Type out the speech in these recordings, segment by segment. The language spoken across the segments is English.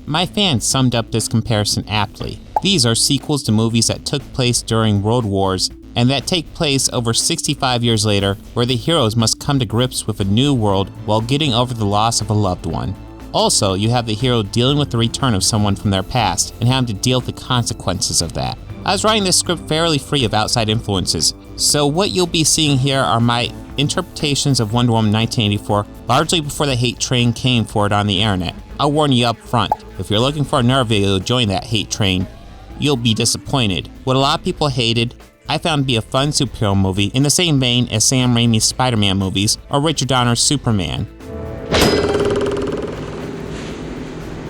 My fans summed up this comparison aptly. These are sequels to movies that took place during world wars and that take place over 65 years later, where the heroes must come to grips with a new world while getting over the loss of a loved one. Also, you have the hero dealing with the return of someone from their past and having to deal with the consequences of that. I was writing this script fairly free of outside influences, so what you'll be seeing here are my interpretations of Wonder Woman 1984, largely before the hate train came for it on the internet. I'll warn you up front, if you're looking for a nerd video to join that hate train, you'll be disappointed. What a lot of people hated, I found to be a fun superhero movie in the same vein as Sam Raimi's Spider-Man movies or Richard Donner's Superman.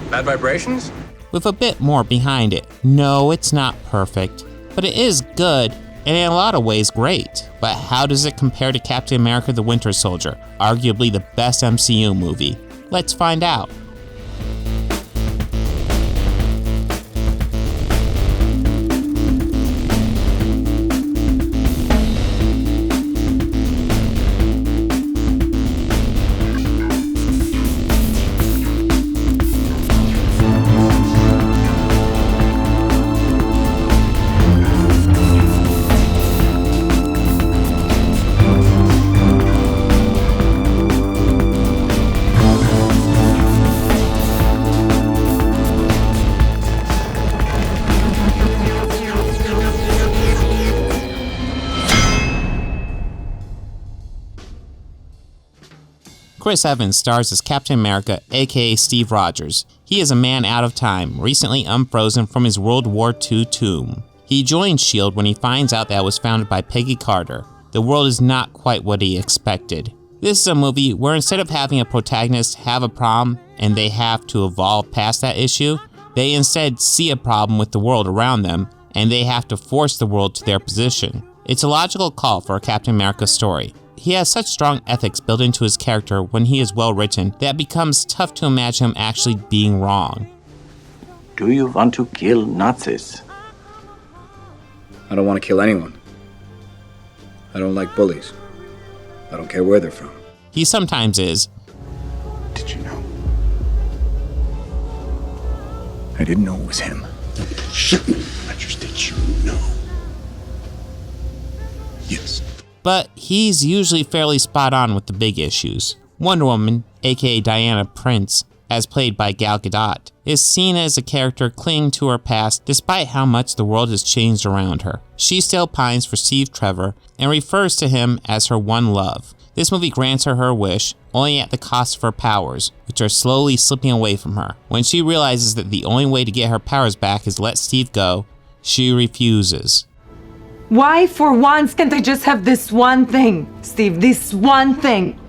Bad vibrations? With a bit more behind it. No, it's not perfect, but it is good, and in a lot of ways great. But how does it compare to Captain America the Winter Soldier, arguably the best MCU movie? Let's find out. Chris Evans stars as Captain America, aka Steve Rogers. He is a man out of time, recently unfrozen from his World War II tomb. He joins S.H.I.E.L.D. when he finds out that it was founded by Peggy Carter. The world is not quite what he expected. This is a movie where instead of having a protagonist have a problem and they have to evolve past that issue, they instead see a problem with the world around them and they have to force the world to their position. It's a logical call for a Captain America story. He has such strong ethics built into his character when he is well written that it becomes tough to imagine him actually being wrong. Do you want to kill Nazis? I don't want to kill anyone. I don't like bullies. I don't care where they're from. He sometimes is. Did you know? I didn't know it was him. I just did you know? Yes. But he's usually fairly spot on with the big issues. Wonder Woman, aka Diana Prince, as played by Gal Gadot, is seen as a character clinging to her past despite how much the world has changed around her. She still pines for Steve Trevor and refers to him as her one love. This movie grants her her wish, only at the cost of her powers, which are slowly slipping away from her. When she realizes that the only way to get her powers back is to let Steve go, she refuses. Why, for once, can't I just have this one thing, Steve? This one thing?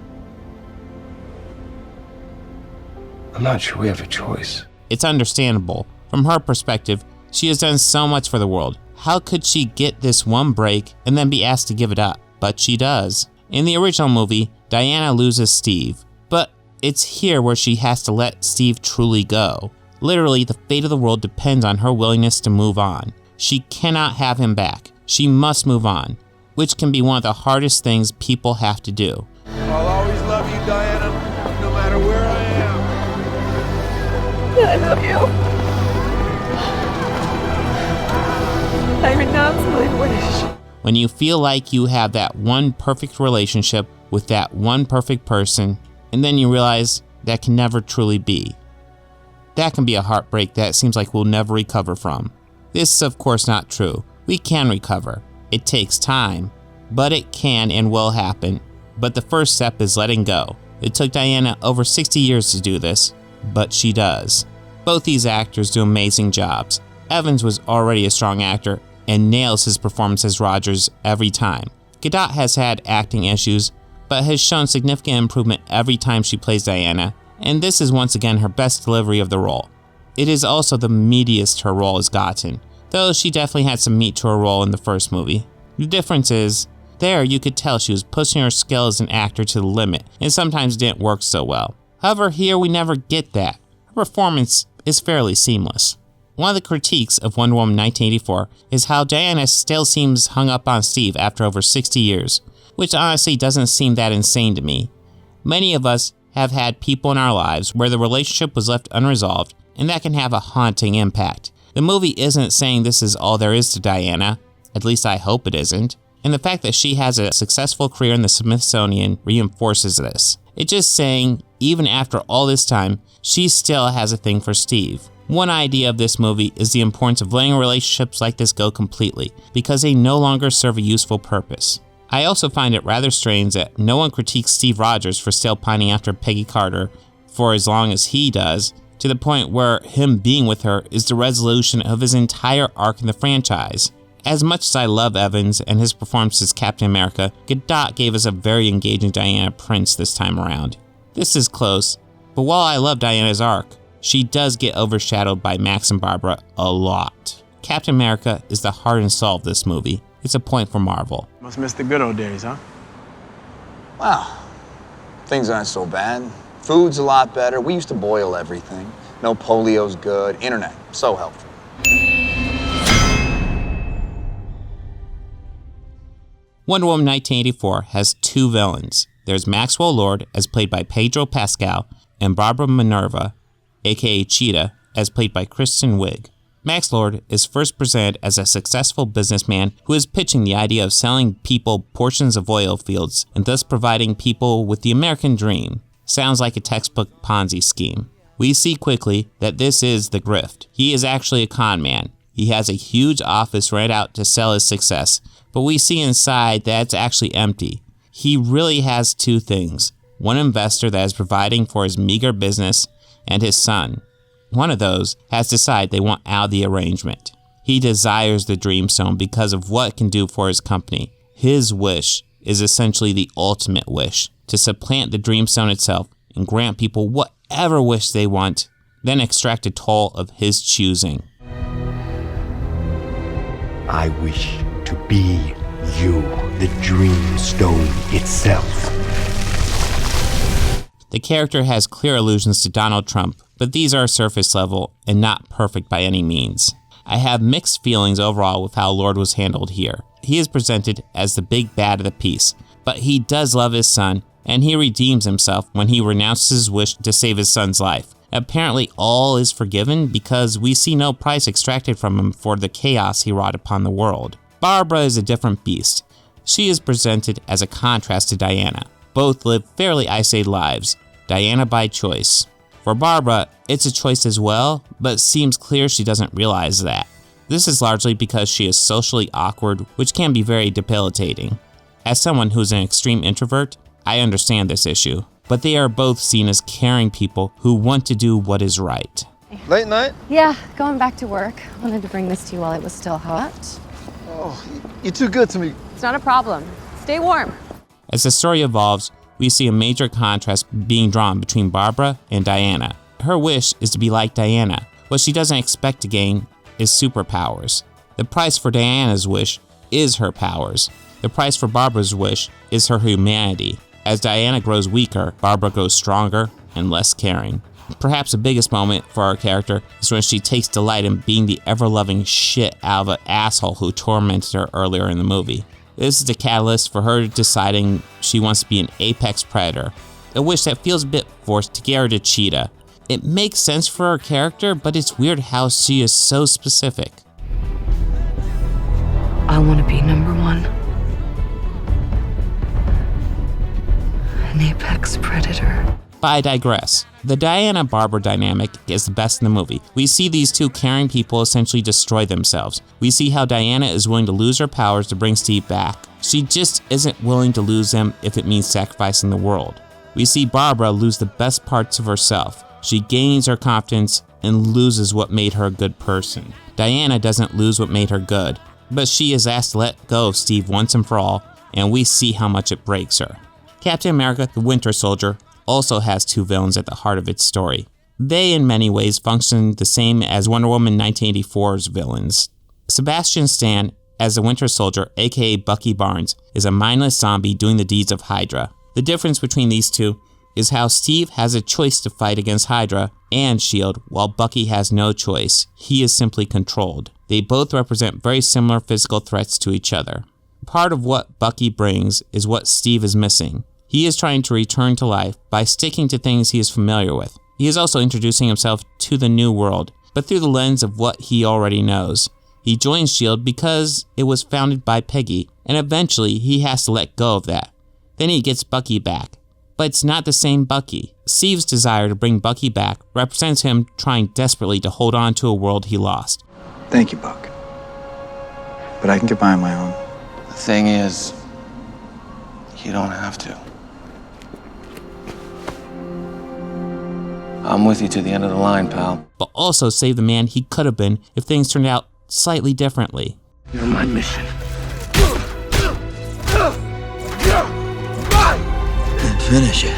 I'm not sure we have a choice. It's understandable. From her perspective, she has done so much for the world. How could she get this one break and then be asked to give it up? But she does. In the original movie, Diana loses Steve, but it's here where she has to let Steve truly go. Literally, the fate of the world depends on her willingness to move on. She cannot have him back. She must move on, which can be one of the hardest things people have to do. I'll always love you, Diana, no matter where I am. I love you. I renounce my wish. When you feel like you have that one perfect relationship with that one perfect person, and then you realize that can never truly be. That can be a heartbreak that seems like we'll never recover from. This is of course not true. We can recover. It takes time, but it can and will happen. But the first step is letting go. It took Diana over 60 years to do this, but she does. Both these actors do amazing jobs. Evans was already a strong actor and nails his performance as Rogers every time. Gadot has had acting issues, but has shown significant improvement every time she plays Diana, and this is once again her best delivery of the role. It is also the meatiest her role has gotten, though she definitely had some meat to her role in the first movie. The difference is, there you could tell she was pushing her skill as an actor to the limit, and sometimes didn't work so well. However, here we never get that. Her performance is fairly seamless. One of the critiques of Wonder Woman 1984 is how Diana still seems hung up on Steve after over 60 years, which honestly doesn't seem that insane to me. Many of us have had people in our lives where the relationship was left unresolved, and that can have a haunting impact. The movie isn't saying this is all there is to Diana, at least I hope it isn't, and the fact that she has a successful career in the Smithsonian reinforces this. It's just saying, even after all this time, she still has a thing for Steve. One idea of this movie is the importance of letting relationships like this go completely, because they no longer serve a useful purpose. I also find it rather strange that no one critiques Steve Rogers for still pining after Peggy Carter for as long as he does, to the point where him being with her is the resolution of his entire arc in the franchise. As much as I love Evans and his performance as Captain America, Gadot gave us a very engaging Diana Prince this time around. This is close, but while I love Diana's arc, she does get overshadowed by Max and Barbara a lot. Captain America is the heart and soul of this movie. It's a point for Marvel. Must miss the good old days, huh? Wow. Things aren't so bad. Food's a lot better. We used to boil everything. No polio's good. Internet, so helpful. Wonder Woman 1984 has two villains. There's Maxwell Lord, as played by Pedro Pascal, and Barbara Minerva, aka Cheetah, as played by Kristen Wiig. Max Lord is first presented as a successful businessman who is pitching the idea of selling people portions of oil fields and thus providing people with the American dream. Sounds like a textbook Ponzi scheme. We see quickly that this is the grift. He is actually a con man. He has a huge office rented out to sell his success, but we see inside that it's actually empty. He really has two things. One investor that is providing for his meager business, and his son. One of those has decided they want out of the arrangement. He desires the Dreamstone because of what it can do for his company. His wish is essentially the ultimate wish, to supplant the Dreamstone itself and grant people whatever wish they want, then extract a toll of his choosing. I wish to be you, the Dreamstone itself. The character has clear allusions to Donald Trump, but these are surface level and not perfect by any means. I have mixed feelings overall with how Lord was handled here. He is presented as the big bad of the piece, but he does love his son, and he redeems himself when he renounces his wish to save his son's life. Apparently all is forgiven because we see no price extracted from him for the chaos he wrought upon the world. Barbara is a different beast. She is presented as a contrast to Diana. Both live fairly isolated lives, Diana by choice. For Barbara, it's a choice as well, but it seems clear she doesn't realize that. This is largely because she is socially awkward, which can be very debilitating. As someone who's an extreme introvert, I understand this issue, but they are both seen as caring people who want to do what is right. Late night? Yeah, going back to work. Wanted to bring this to you while it was still hot. Oh, you're too good to me. It's not a problem. Stay warm. As the story evolves, we see a major contrast being drawn between Barbara and Diana. Her wish is to be like Diana. What she doesn't expect to gain is superpowers. The price for Diana's wish is her powers. The price for Barbara's wish is her humanity. As Diana grows weaker, Barbara grows stronger and less caring. Perhaps the biggest moment for our character is when she takes delight in being the ever-loving shit out of an asshole who tormented her earlier in the movie. This is the catalyst for her deciding she wants to be an apex predator, a wish that feels a bit forced to get her to Cheetah. It makes sense for her character, but it's weird how she is so specific. I want to be number one. An apex predator. But I digress. The Diana-Barbara dynamic is the best in the movie. We see these two caring people essentially destroy themselves. We see how Diana is willing to lose her powers to bring Steve back. She just isn't willing to lose them if it means sacrificing the world. We see Barbara lose the best parts of herself. She gains her confidence and loses what made her a good person. Diana doesn't lose what made her good, but she is asked to let go of Steve once and for all, and we see how much it breaks her. Captain America, the Winter Soldier, also has two villains at the heart of its story. They, in many ways, function the same as Wonder Woman 1984's villains. Sebastian Stan, as the Winter Soldier, aka Bucky Barnes, is a mindless zombie doing the deeds of Hydra. The difference between these two is how Steve has a choice to fight against Hydra and S.H.I.E.L.D., while Bucky has no choice. He is simply controlled. They both represent very similar physical threats to each other. Part of what Bucky brings is what Steve is missing. He is trying to return to life by sticking to things he is familiar with. He is also introducing himself to the new world, but through the lens of what he already knows. He joins S.H.I.E.L.D. because it was founded by Peggy, and eventually he has to let go of that. Then he gets Bucky back. But it's not the same Bucky. Steve's desire to bring Bucky back represents him trying desperately to hold on to a world he lost. Thank you, Buck. But I can get by on my own. The thing is, you don't have to. I'm with you to the end of the line, pal. But also save the man he could have been if things turned out slightly differently. You're my mission. Then finish it.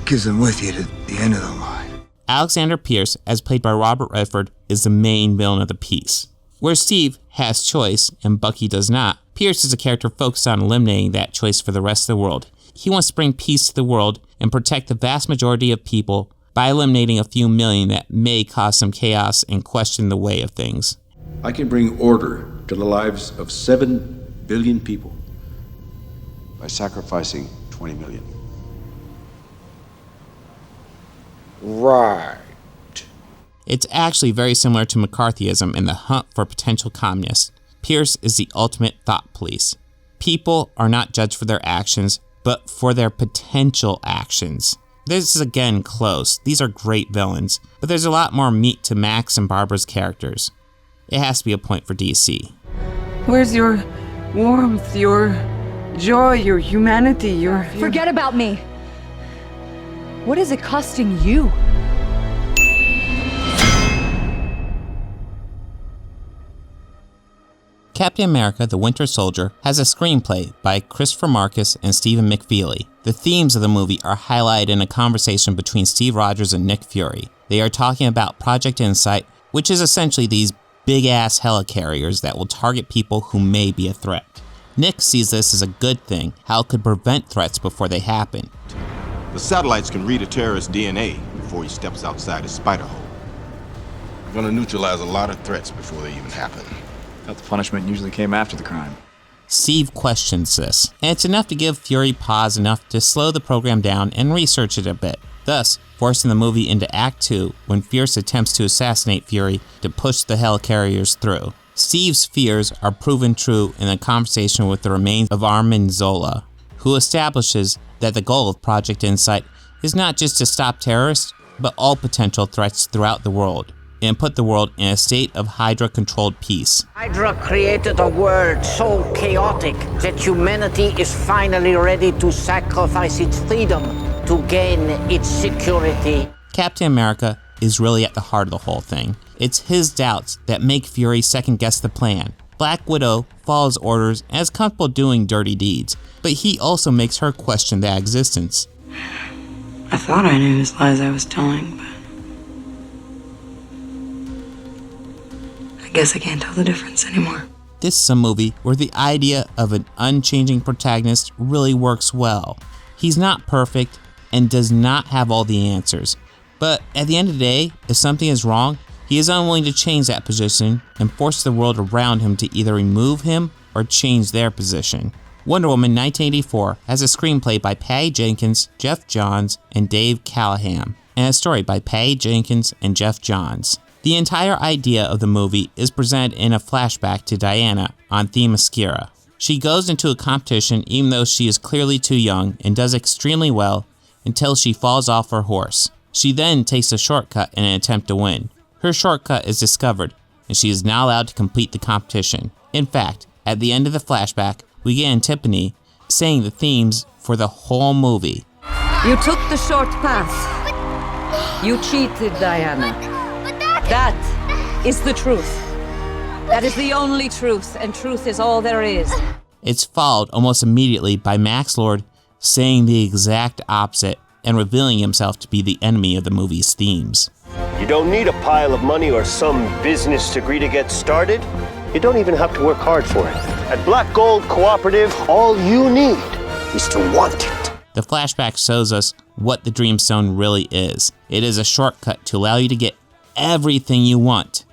Because I'm with you to the end of the line. Alexander Pierce, as played by Robert Redford, is the main villain of the piece. Where Steve has choice and Bucky does not, Pierce is a character focused on eliminating that choice for the rest of the world. He wants to bring peace to the world and protect the vast majority of people by eliminating a few million that may cause some chaos and question the way of things. I can bring order to the lives of 7 billion people by sacrificing 20 million. Right. It's actually very similar to McCarthyism and the hunt for potential communists. Pierce is the ultimate thought police. People are not judged for their actions, but for their potential actions. This is again close. These are great villains, but there's a lot more meat to Max and Barbara's characters. It has to be a point for DC. Where's your warmth, your joy, your humanity, your... Forget about me. What is it costing you? Captain America: The Winter Soldier has a screenplay by Christopher Marcus and Stephen McFeely. The themes of the movie are highlighted in a conversation between Steve Rogers and Nick Fury. They are talking about Project Insight, which is essentially these big-ass helicarriers that will target people who may be a threat. Nick sees this as a good thing, how it could prevent threats before they happen. The satellites can read a terrorist's DNA before he steps outside his spider hole. We're gonna neutralize a lot of threats before they even happen. Thought the punishment usually came after the crime. Steve questions this, and it's enough to give Fury pause enough to slow the program down and research it a bit, thus forcing the movie into Act 2 when Fierce attempts to assassinate Fury to push the helicarriers through. Steve's fears are proven true in a conversation with the remains of Armin Zola, who establishes that the goal of Project Insight is not just to stop terrorists, but all potential threats throughout the world, and put the world in a state of Hydra-controlled peace. Hydra created a world so chaotic that humanity is finally ready to sacrifice its freedom to gain its security. Captain America is really at the heart of the whole thing. It's his doubts that make Fury second-guess the plan. Black Widow follows orders and is comfortable doing dirty deeds, but he also makes her question that existence. I thought I knew whose lies I was telling, but... I guess I can't tell the difference anymore. This is a movie where the idea of an unchanging protagonist really works well. He's not perfect and does not have all the answers, but at the end of the day, if something is wrong, he is unwilling to change that position and force the world around him to either remove him or change their position. Wonder Woman 1984 has a screenplay by Patty Jenkins, Geoff Johns, and Dave Callaham, and a story by Patty Jenkins and Geoff Johns. The entire idea of the movie is presented in a flashback to Diana on Thematic. She goes into a competition even though she is clearly too young and does extremely well until she falls off her horse. She then takes a shortcut in an attempt to win. Her shortcut is discovered, and she is not allowed to complete the competition. In fact, at the end of the flashback, we get Antiphony saying the themes for the whole movie. You took the short path. You cheated, Diana. That is the truth. That is the only truth, and truth is all there is. It's followed almost immediately by Max Lord saying the exact opposite and revealing himself to be the enemy of the movie's themes. You don't need a pile of money or some business degree to get started. You don't even have to work hard for it. At Black Gold Cooperative, all you need is to want it. The flashback shows us what the Dreamstone really is. It is a shortcut to allow you to get everything you want,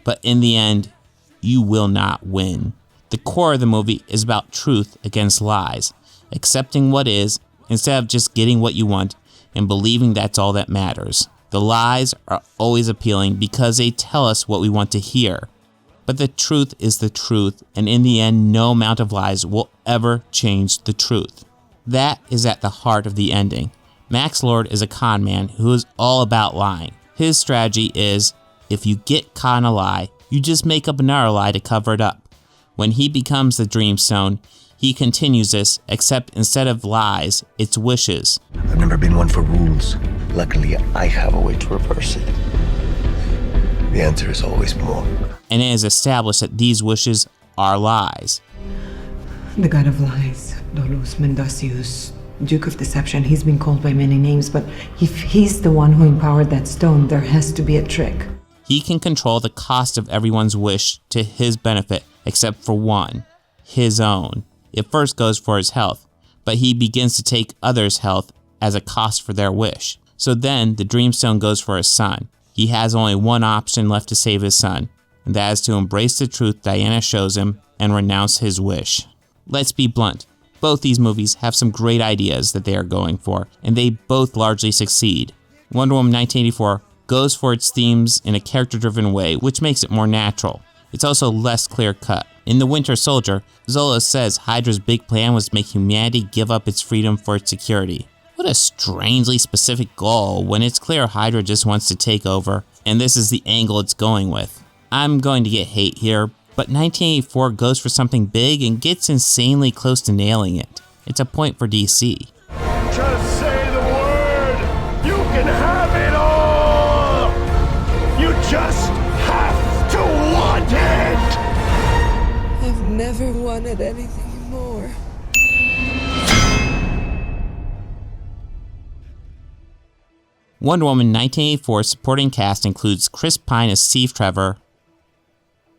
but in the end, you will not win. The core of the movie is about truth against lies, accepting what is instead of just getting what you want and believing that's all that matters. The lies are always appealing because they tell us what we want to hear. But the truth is the truth, and in the end, no amount of lies will ever change the truth. That is at the heart of the ending. Max Lord is a con man who is all about lying. His strategy is, if you get caught in a lie, you just make up another lie to cover it up. When he becomes the Dreamstone, he continues this, except instead of lies, it's wishes. I've never been one for rules. Luckily, I have a way to reverse it. The answer is always more. And it is established that these wishes are lies. The god of lies, Dolus Mendacius, Duke of Deception. He's been called by many names, but if he's the one who empowered that stone, there has to be a trick. He can control the cost of everyone's wish to his benefit, except for one, his own. It first goes for his health, but he begins to take others' health as a cost for their wish. So then the Dreamstone goes for his son. He has only one option left to save his son, and that is to embrace the truth Diana shows him and renounce his wish. Let's be blunt. Both these movies have some great ideas that they are going for, and they both largely succeed. Wonder Woman 1984 goes for its themes in a character-driven way, which makes it more natural. It's also less clear-cut. In The Winter Soldier, Zola says Hydra's big plan was to make humanity give up its freedom for its security. What a strangely specific goal when it's clear Hydra just wants to take over, and this is the angle it's going with. I'm going to get hate here, but 1984 goes for something big and gets insanely close to nailing it. It's a point for DC. Just say the word! You can have it all! You just have to want it! I've never wanted anything more. Wonder Woman 1984's supporting cast includes Chris Pine as Steve Trevor,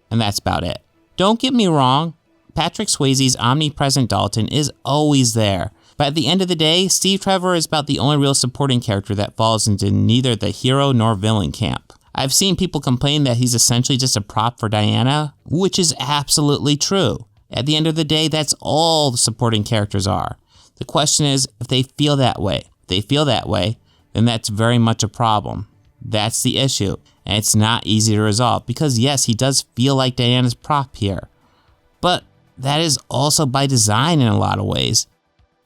and that's about it. Don't get me wrong, Patrick Swayze's omnipresent Dalton is always there, but at the end of the day, Steve Trevor is about the only real supporting character that falls into neither the hero nor villain camp. I've seen people complain that he's essentially just a prop for Diana, which is absolutely true. At the end of the day, that's all the supporting characters are. The question is, if they feel that way. If they feel that way, then that's very much a problem. That's the issue, and it's not easy to resolve, because yes, he does feel like Diana's prop here. But that is also by design in a lot of ways.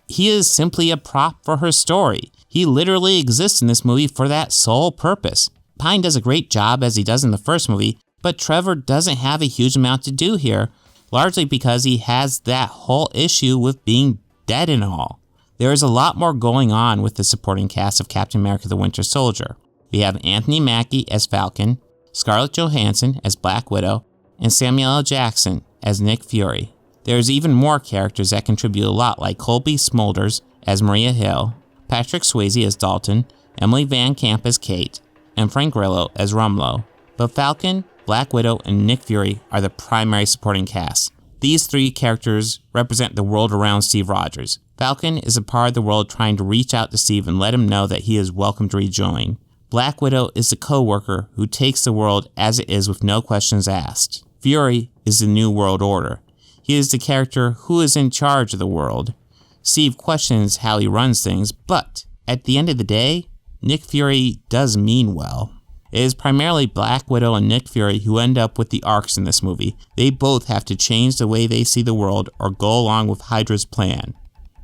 He is simply a prop for her story. He literally exists in this movie for that sole purpose. Pine does a great job as he does in the first movie, but Trevor doesn't have a huge amount to do here, largely because he has that whole issue with being dead and all. There is a lot more going on with the supporting cast of Captain America: The Winter Soldier. We have Anthony Mackie as Falcon, Scarlett Johansson as Black Widow, and Samuel L. Jackson as Nick Fury. There's even more characters that contribute a lot, like Colby Smulders as Maria Hill, Patrick Swayze as Dalton, Emily Van Camp as Kate, and Frank Grillo as Rumlow. But Falcon, Black Widow, and Nick Fury are the primary supporting cast. These three characters represent the world around Steve Rogers. Falcon is a part of the world trying to reach out to Steve and let him know that he is welcome to rejoin. Black Widow is the co-worker who takes the world as it is with no questions asked. Fury is the New World Order. He is the character who is in charge of the world. Steve questions how he runs things, but at the end of the day, Nick Fury does mean well. It is primarily Black Widow and Nick Fury who end up with the arcs in this movie. They both have to change the way they see the world or go along with Hydra's plan.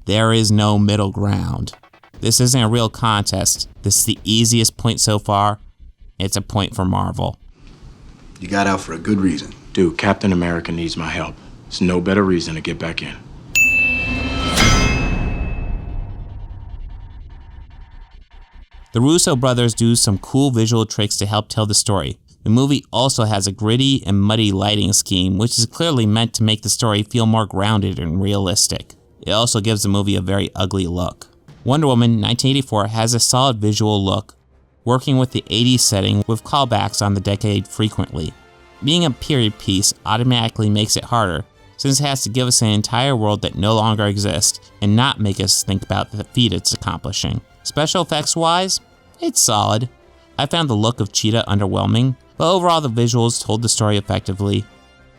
There is no middle ground. This isn't a real contest. This is the easiest point so far. It's a point for Marvel. You got out for a good reason. Dude, Captain America needs my help. There's no better reason to get back in. The Russo brothers do some cool visual tricks to help tell the story. The movie also has a gritty and muddy lighting scheme, which is clearly meant to make the story feel more grounded and realistic. It also gives the movie a very ugly look. Wonder Woman 1984 has a solid visual look, working with the 80s setting with callbacks on the decade frequently. Being a period piece automatically makes it harder, since it has to give us an entire world that no longer exists and not make us think about the feat it's accomplishing. Special effects wise, it's solid. I found the look of Cheetah underwhelming, but overall the visuals told the story effectively.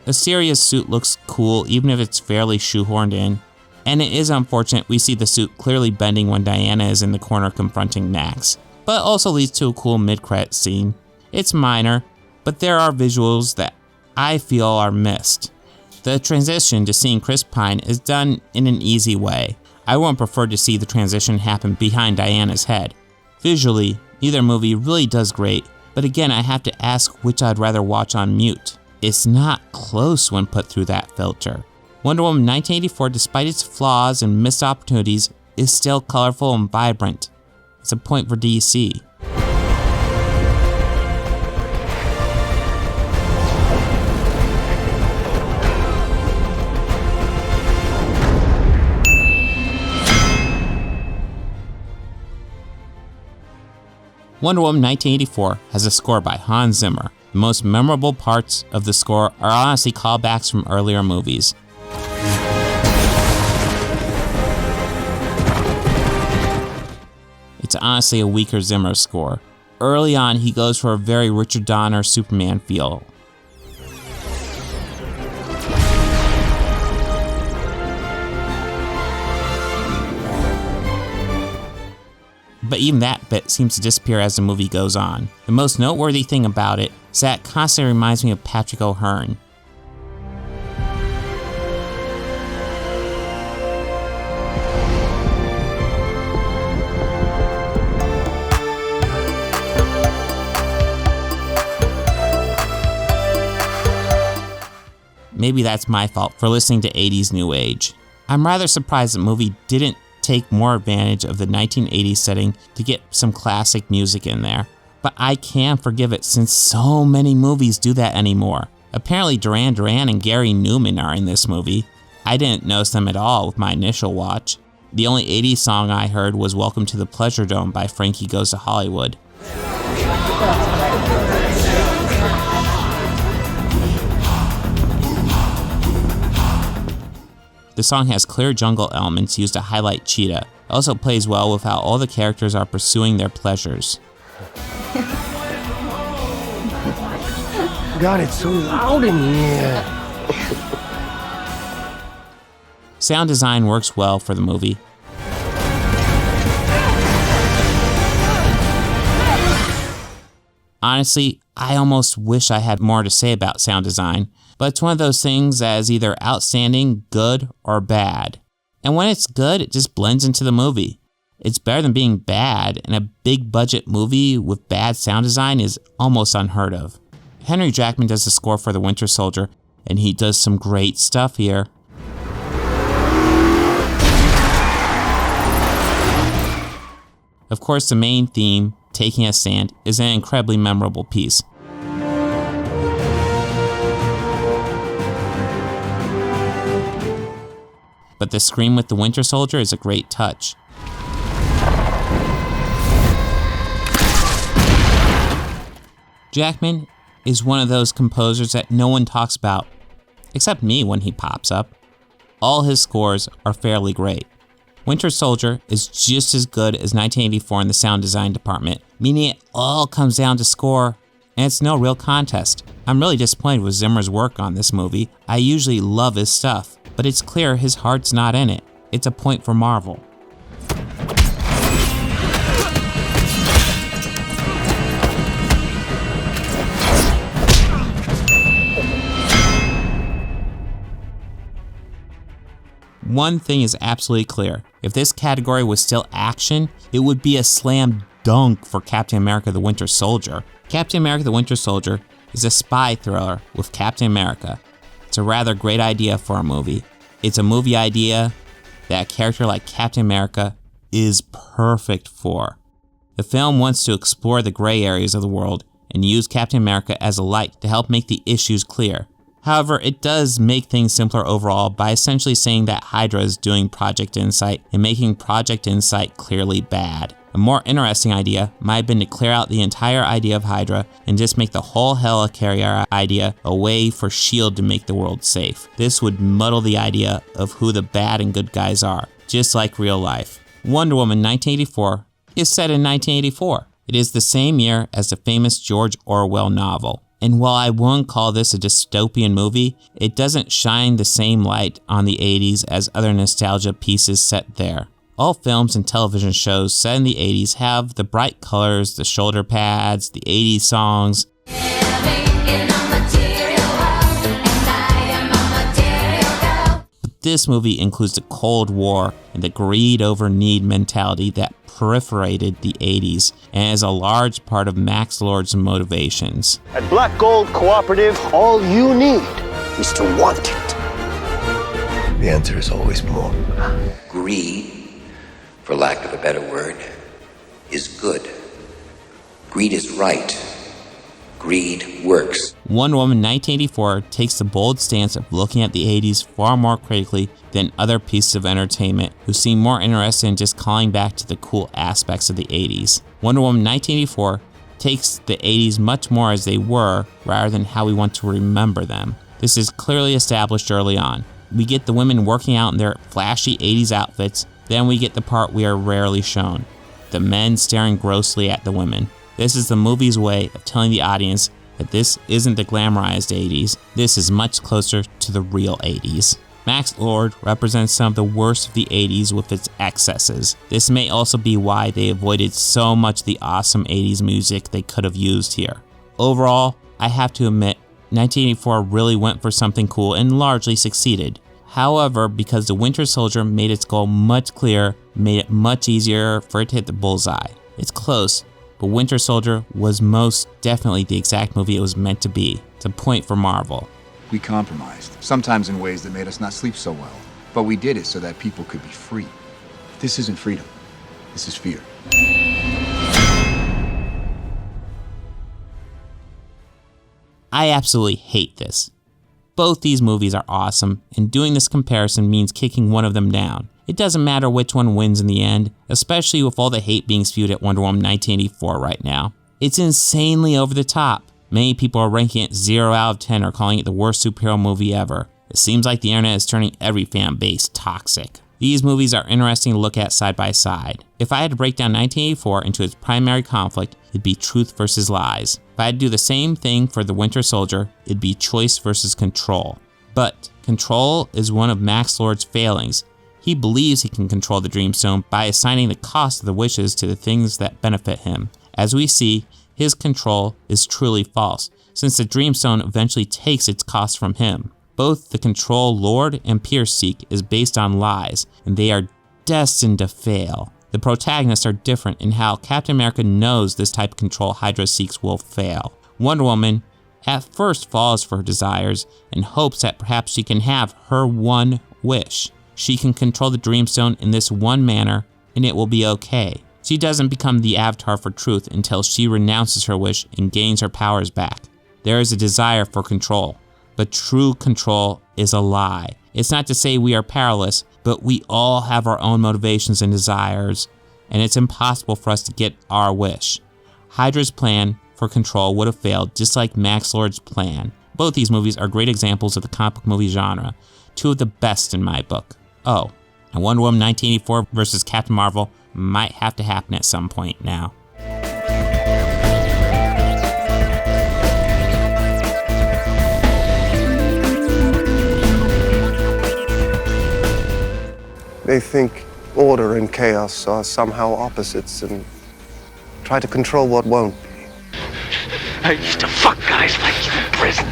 Assyria's suit looks cool even if it's fairly shoehorned in. And it is unfortunate we see the suit clearly bending when Diana is in the corner confronting Max, but also leads to a cool mid-credit scene. It's minor, but there are visuals that I feel are missed. The transition to seeing Chris Pine is done in an easy way. I would have preferred to see the transition happen behind Diana's head. Visually, neither movie really does great, but again I have to ask which I'd rather watch on mute. It's not close when put through that filter. Wonder Woman 1984, despite its flaws and missed opportunities, is still colorful and vibrant. It's a point for DC. Wonder Woman 1984 has a score by Hans Zimmer. The most memorable parts of the score are honestly callbacks from earlier movies. It's honestly a weaker Zimmer score. Early on, he goes for a very Richard Donner Superman feel. But even that bit seems to disappear as the movie goes on. The most noteworthy thing about it is that it constantly reminds me of Patrick O'Hearn. Maybe that's my fault for listening to 80s New Age. I'm rather surprised the movie didn't take more advantage of the 1980s setting to get some classic music in there. But I can forgive it since so many movies do that anymore. Apparently Duran Duran and Gary Newman are in this movie. I didn't notice them at all with my initial watch. The only 80s song I heard was Welcome to the Pleasure Dome by Frankie Goes to Hollywood. The song has clear jungle elements used to highlight Cheetah. It also plays well with how all the characters are pursuing their pleasures. God, it's so loud in here. Sound design works well for the movie. Honestly, I almost wish I had more to say about sound design, but it's one of those things that is either outstanding, good, or bad. And when it's good, it just blends into the movie. It's better than being bad, and a big budget movie with bad sound design is almost unheard of. Henry Jackman does the score for The Winter Soldier, and he does some great stuff here. Of course, the main theme, Taking a Stand, is an incredibly memorable piece. But the scream with the Winter Soldier is a great touch. Jackman is one of those composers that no one talks about, except me when he pops up. All his scores are fairly great. Winter Soldier is just as good as 1984 in the sound design department, meaning it all comes down to score, and it's no real contest. I'm really disappointed with Zimmer's work on this movie. I usually love his stuff, but it's clear his heart's not in it. It's a point for Marvel. One thing is absolutely clear. If this category was still action, it would be a slam dunk for Captain America the Winter Soldier. Captain America the Winter Soldier is a spy thriller with Captain America. It's a rather great idea for a movie. It's a movie idea that a character like Captain America is perfect for. The film wants to explore the gray areas of the world and use Captain America as a light to help make the issues clear. However, it does make things simpler overall by essentially saying that Hydra is doing Project Insight and making Project Insight clearly bad. A more interesting idea might have been to clear out the entire idea of Hydra and just make the whole helicarrier idea a way for S.H.I.E.L.D. to make the world safe. This would muddle the idea of who the bad and good guys are, just like real life. Wonder Woman 1984 is set in 1984. It is the same year as the famous George Orwell novel. And while I won't call this a dystopian movie, it doesn't shine the same light on the 80s as other nostalgia pieces set there. All films and television shows set in the 80s have the bright colors, the shoulder pads, the 80s songs. But this movie includes the Cold War and the greed over need mentality that proliferated the 80s and is a large part of Max Lord's motivations. At Black Gold Cooperative, all you need is to want it. The answer is always more. Greed, for lack of a better word, is good. Greed is right. Greed works. Wonder Woman 1984 takes the bold stance of looking at the 80s far more critically than other pieces of entertainment who seem more interested in just calling back to the cool aspects of the 80s. Wonder Woman 1984 takes the 80s much more as they were rather than how we want to remember them. This is clearly established early on. We get the women working out in their flashy 80s outfits, then we get the part we are rarely shown, the men staring grossly at the women. This is the movie's way of telling the audience that this isn't the glamorized 80s, this is much closer to the real 80s. Max Lord represents some of the worst of the 80s with its excesses. This may also be why they avoided so much of the awesome 80s music they could have used here. Overall, I have to admit, 1984 really went for something cool and largely succeeded. However, because The Winter Soldier made its goal much clearer, made it much easier for it to hit the bullseye. It's close, but Winter Soldier was most definitely the exact movie it was meant to be. It's a point for Marvel. We compromised, sometimes in ways that made us not sleep so well. But we did it so that people could be free. This isn't freedom. This is fear. I absolutely hate this. Both these movies are awesome, and doing this comparison means kicking one of them down. It doesn't matter which one wins in the end, especially with all the hate being spewed at Wonder Woman 1984 right now. It's insanely over the top. Many people are ranking it 0 out of 10 or calling it the worst superhero movie ever. It seems like the internet is turning every fan base toxic. These movies are interesting to look at side by side. If I had to break down 1984 into its primary conflict, it'd be truth versus lies. If I had to do the same thing for The Winter Soldier, it'd be choice versus control. But control is one of Max Lord's failings. He believes he can control the Dreamstone by assigning the cost of the wishes to the things that benefit him. As we see, his control is truly false, since the Dreamstone eventually takes its cost from him. Both the control Lord and Pierce seek is based on lies, and they are destined to fail. The protagonists are different in how Captain America knows this type of control Hydra seeks will fail. Wonder Woman at first falls for her desires and hopes that perhaps she can have her one wish. She can control the Dreamstone in this one manner, and it will be okay. She doesn't become the avatar for truth until she renounces her wish and gains her powers back. There is a desire for control, but true control is a lie. It's not to say we are powerless, but we all have our own motivations and desires, and it's impossible for us to get our wish. Hydra's plan for control would have failed just like Max Lord's plan. Both these movies are great examples of the comic book movie genre, two of the best in my book. Oh, and Wonder Woman 1984 versus Captain Marvel might have to happen at some point now. They think order and chaos are somehow opposites and try to control what won't be. I used to fuck guys like you in prison.